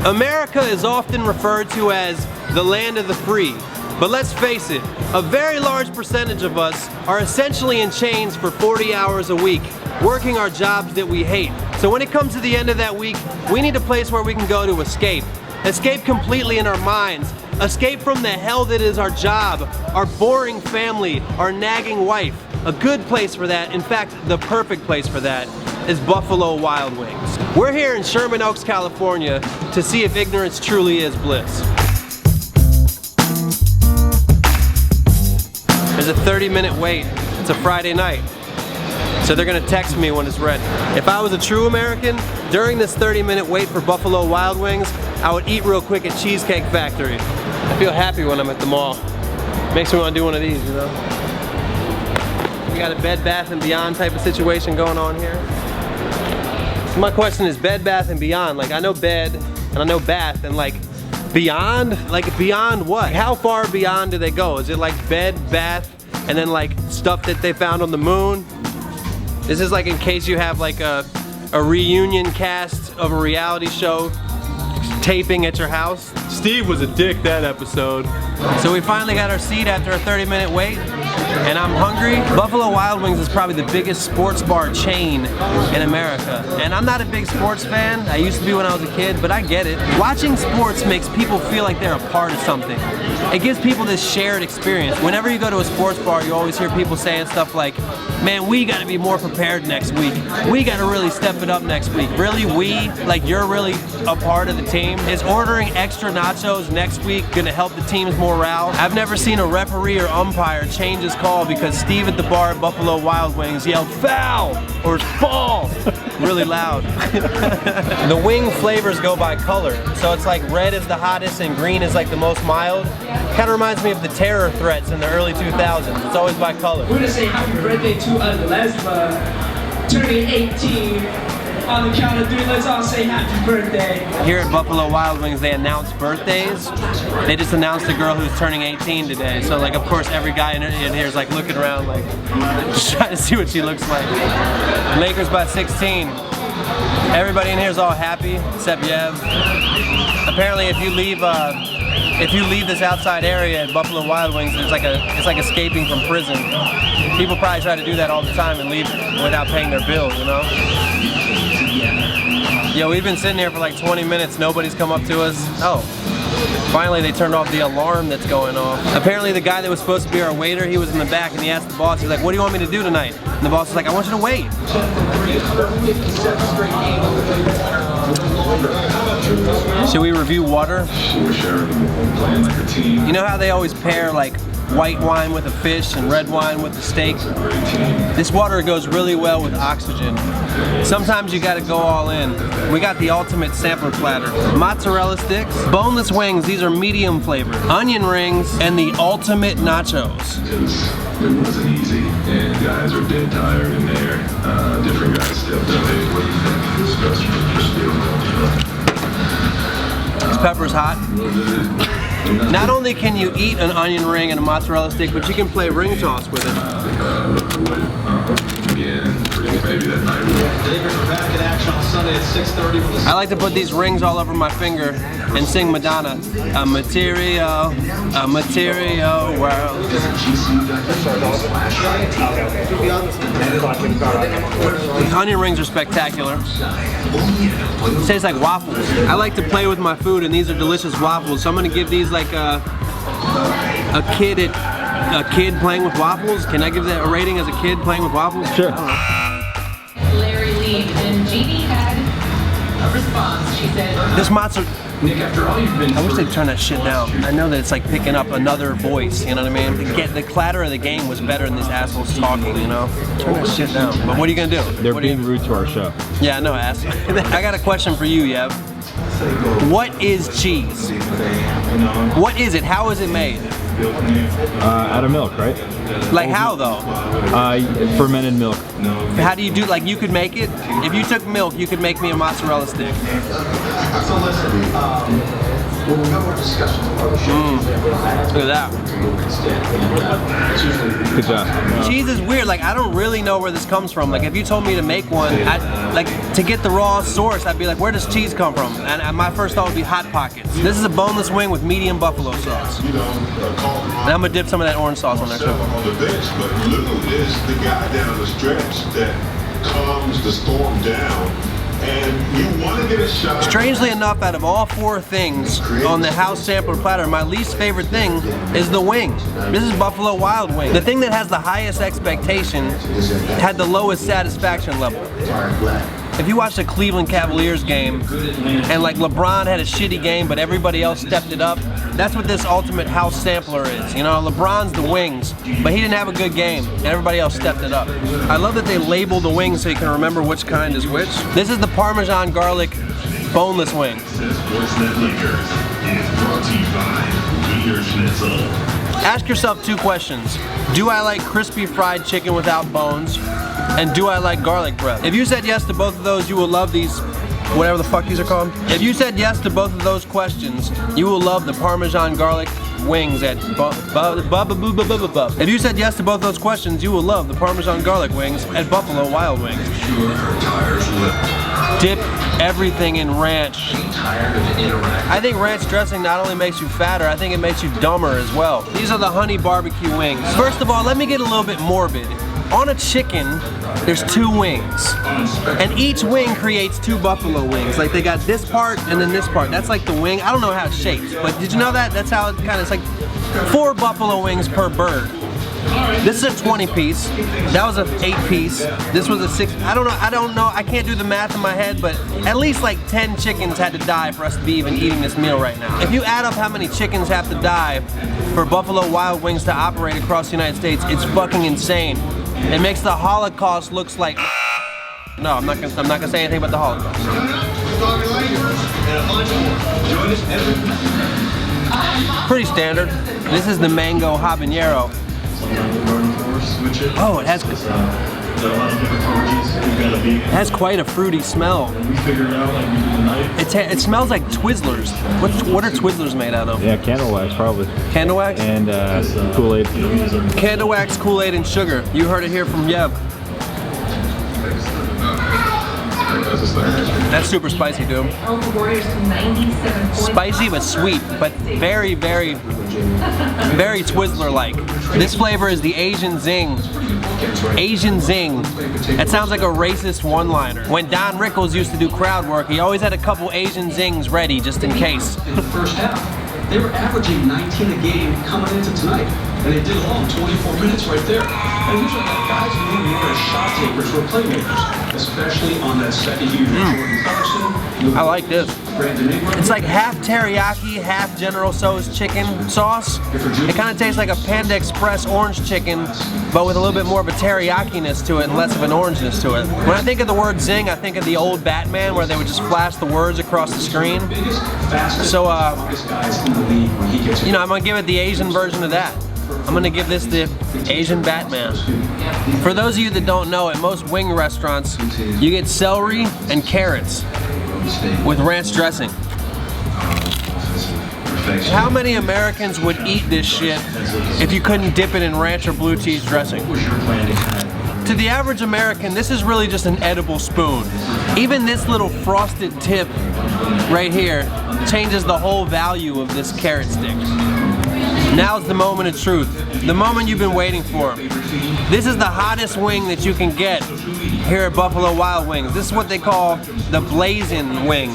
America is often referred to as the land of the free. But let's face it, a very large percentage of us are essentially in chains for 40 hours a week, working our jobs that we hate. So when it comes to the end of that week, we need a place where we can go to escape. Escape completely in our minds. Escape from the hell that is our job, our boring family, our nagging wife. A good place for that, in fact, the perfect place for that, is Buffalo Wild Wings. We're here in Sherman Oaks, California to see if ignorance truly is bliss. There's a 30-minute wait. It's a Friday night. So they're gonna text me when it's ready. If I was a true American, during this 30-minute wait for Buffalo Wild Wings, I would eat real quick at Cheesecake Factory. I feel happy when I'm at the mall. Makes me want to do one of these, you know? We got a Bed Bath & Beyond type of situation going on here. So my question is Bed Bath & Beyond. Like, I know bed and I know bath, and like beyond? Like beyond what? How far beyond do they go? Is it like bed, bath, and then like stuff that they found on the moon? This is like in case you have like a reunion cast of a reality show taping at your house. Steve was a dick that episode. So we finally got our seat after a 30-minute wait, and I'm hungry. Buffalo Wild Wings is probably the biggest sports bar chain in America. And I'm not a big sports fan. I used to be when I was a kid, but I get it. Watching sports makes people feel like they're a part of something. It gives people this shared experience. Whenever you go to a sports bar, you always hear people saying stuff like, man, we gotta be more prepared next week. We gotta really step it up next week. Really, we? Like you're really a part of the team? Is ordering extra nachos next week gonna help the team's morale? I've never seen a referee or umpire change his call because Steve at the bar at Buffalo Wild Wings yelled foul or ball really loud. The wing flavors go by color. So it's like red is the hottest and green is like the most mild. Kind of reminds me of the terror threats in the early 2000s. It's always by color. We're gonna say happy birthday to Lesma, turning 18. On the count of 3, let's all say happy birthday. Here at Buffalo Wild Wings, they announce birthdays. They just announced a girl who's turning 18 today. So like, of course, every guy in here is like looking around like, just trying to see what she looks like. Lakers by 16. Everybody in here is all happy, except Yev. Apparently, if you leave this outside area at Buffalo Wild Wings, it's like escaping from prison. People probably try to do that all the time and leave without paying their bills, you know? Yo, we've been sitting here for like 20 minutes, nobody's come up to us. Oh, finally they turned off the alarm that's going off. Apparently the guy that was supposed to be our waiter, he was in the back and he asked the boss, he's like, what do you want me to do tonight? And the boss was like, I want you to wait. Should we review water? You know how they always pair like white wine with a fish and red wine with a steak? This water goes really well with oxygen. Sometimes you gotta go all in. We got the ultimate sampler platter. Mozzarella sticks, boneless wings, these are medium flavor, onion rings, and the ultimate nachos. It wasn't easy, and guys are dead tired in there. Different guys stepped up. Hey, what do you think? Discuss This pepper's hot. Not only can you eat an onion ring and a mozzarella stick, but you can play ring toss with it. I like to put these rings all over my finger and sing Madonna. A material world. These onion rings are spectacular. It tastes like waffles. I like to play with my food, and these are delicious waffles. So I'm gonna give these like a kid playing with waffles. Can I give that a rating as a kid playing with waffles? Sure. Larry Lee and Jeannie had a response. She said, this mozzarella. Nick, after all you've been I wish they'd turn that shit down. I know that it's like picking up another voice, you know what I mean? The clatter of the game was better than these assholes talking, you know? Turn that shit down. But what are you gonna do? They're being rude to our show. Yeah, no ass. I got a question for you, Yev. What is cheese? What is it? How is it made? Out of milk, right? Like how though? Fermented milk. How do you do, like you could make it? If you took milk, you could make me a mozzarella stick. Look at that. Good job. Cheese is weird. Like, I don't really know where this comes from. Like, if you told me to make one, like to get the raw source, I'd be like, where does cheese come from? And my first thought would be Hot Pockets. This is a boneless wing with medium buffalo sauce. And I'm gonna dip some of that orange sauce on there too. On the bench, but Lou is the guy down the stretch that calms the storm down. And you want to get a shot. Strangely enough, out of all 4 things on the house sampler platter, my least favorite thing is the wing. This is Buffalo Wild Wing. The thing that has the highest expectation had the lowest satisfaction level. If you watch the Cleveland Cavaliers game and like LeBron had a shitty game but everybody else stepped it up, that's what this ultimate house sampler is. You know, LeBron's the wings, but he didn't have a good game and everybody else stepped it up. I love that they label the wings so you can remember which kind is which. This is the Parmesan garlic boneless wing. Ask yourself 2 questions. Do I like crispy fried chicken without bones? And do I like garlic bread? If you said yes to both of those, you will love these, whatever the fuck these are called. If you said yes to both of those questions, you will love the Parmesan garlic wings at If you said yes to both those questions, you will love the Parmesan garlic wings at Buffalo Wild Wings. Dip everything in ranch. I think ranch dressing not only makes you fatter, I think it makes you dumber as well. These are the honey barbecue wings. First of all, let me get a little bit morbid. On a chicken, there's 2 wings. And each wing creates 2 buffalo wings. Like, they got this part and then this part. That's like the wing. I don't know how it's shaped, but did you know that? That's how it kind of, it's like 4 buffalo wings per bird. This is a 20-piece. That was an 8-piece. This was a 6. I don't know. I can't do the math in my head, but at least like 10 chickens had to die for us to be even eating this meal right now. If you add up how many chickens have to die for Buffalo Wild Wings to operate across the United States, it's fucking insane. It makes the Holocaust looks like. No, I'm not gonna say anything about the Holocaust. Pretty standard. This is the mango habanero. Oh, it has quite a fruity smell. It smells like Twizzlers. What are Twizzlers made out of? Yeah, candle wax probably. Candle wax? And Kool-Aid. Candle wax, Kool-Aid, and sugar. You heard it here from Yev. That's super spicy, dude. Spicy but sweet, but very, very, very Twizzler-like. This flavor is the Asian Zing. Asian Zing. That sounds like a racist one-liner. When Don Rickles used to do crowd work, he always had a couple Asian Zings ready just in case. In the first half, they were averaging 19 a game coming into tonight. And they did it all in 24 minutes right there. And usually guys who were as shot takers were playmakers, especially on that second unit. Jordan Clarkson, I like this. It's like half teriyaki, half General Tso's chicken sauce. It kind of tastes like a Panda Express orange chicken, but with a little bit more of a teriyaki-ness to it and less of an orangeness to it. When I think of the word zing, I think of the old Batman where they would just flash the words across the screen. So, you know, I'm gonna give it the Asian version of that. I'm gonna give this the Asian Batman. For those of you that don't know, at most wing restaurants, you get celery and carrots with ranch dressing. How many Americans would eat this shit if you couldn't dip it in ranch or blue cheese dressing? To the average American, this is really just an edible spoon. Even this little frosted tip right here changes the whole value of this carrot stick. Now's the moment of truth. The moment you've been waiting for. This is the hottest wing that you can get here at Buffalo Wild Wings. This is what they call the blazing wing.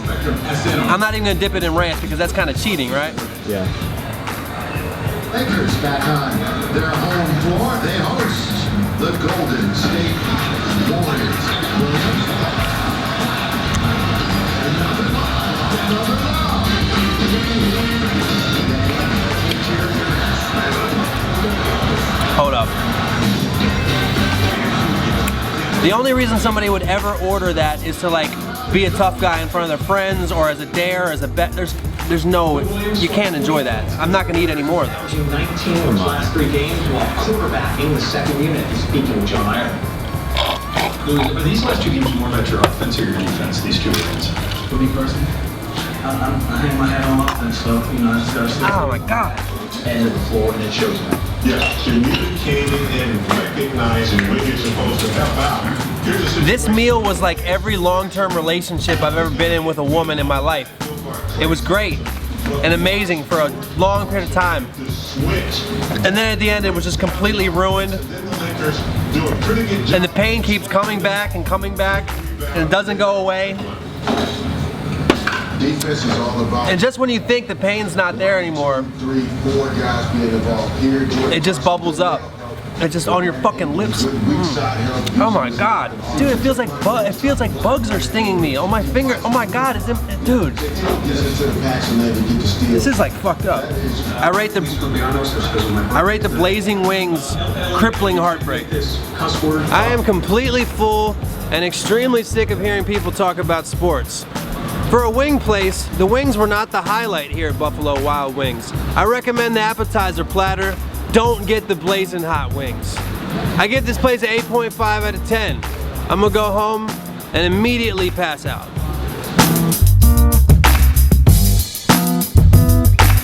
I'm not even gonna dip it in ranch because that's kind of cheating, right? Yeah. Lakers back on their home floor. They host the Golden State Warriors. Hold up. The only reason somebody would ever order that is to like be a tough guy in front of their friends or as a dare, as a bet. There's no, you can't enjoy that. I'm not gonna eat any more of those. 19 in the last 3 games while quarterbacking the second unit. He's speaking with John Iyer. Are these last 2 games more about your offense or your defense, these 2 games? What do you, Carson? I hang my head on offense, so you know I just gotta stay. Oh my God. End of the floor, and it shows me. Yeah, communicating and recognizing when you're supposed to help out. Here's a situation. This meal was like every long-term relationship I've ever been in with a woman in my life. It was great and amazing for a long period of time. To switch. And then at the end it was just completely ruined. Then the Lakers do a pretty good job. And the pain keeps coming back and it doesn't go away. Defense is all about And just when you think the pain's not there anymore, 3, 4 guys being involved here. it just bubbles up. It's just on your fucking lips. Oh my God, dude! It feels like bugs are stinging me on my finger. Oh my God, dude! This is like fucked up. I rate the Blazing Wings crippling heartbreak. I am completely full and extremely sick of hearing people talk about sports. For a wing place, the wings were not the highlight here at Buffalo Wild Wings. I recommend the appetizer platter. Don't get the blazing hot wings. I give this place an 8.5 out of 10. I'm gonna go home and immediately pass out.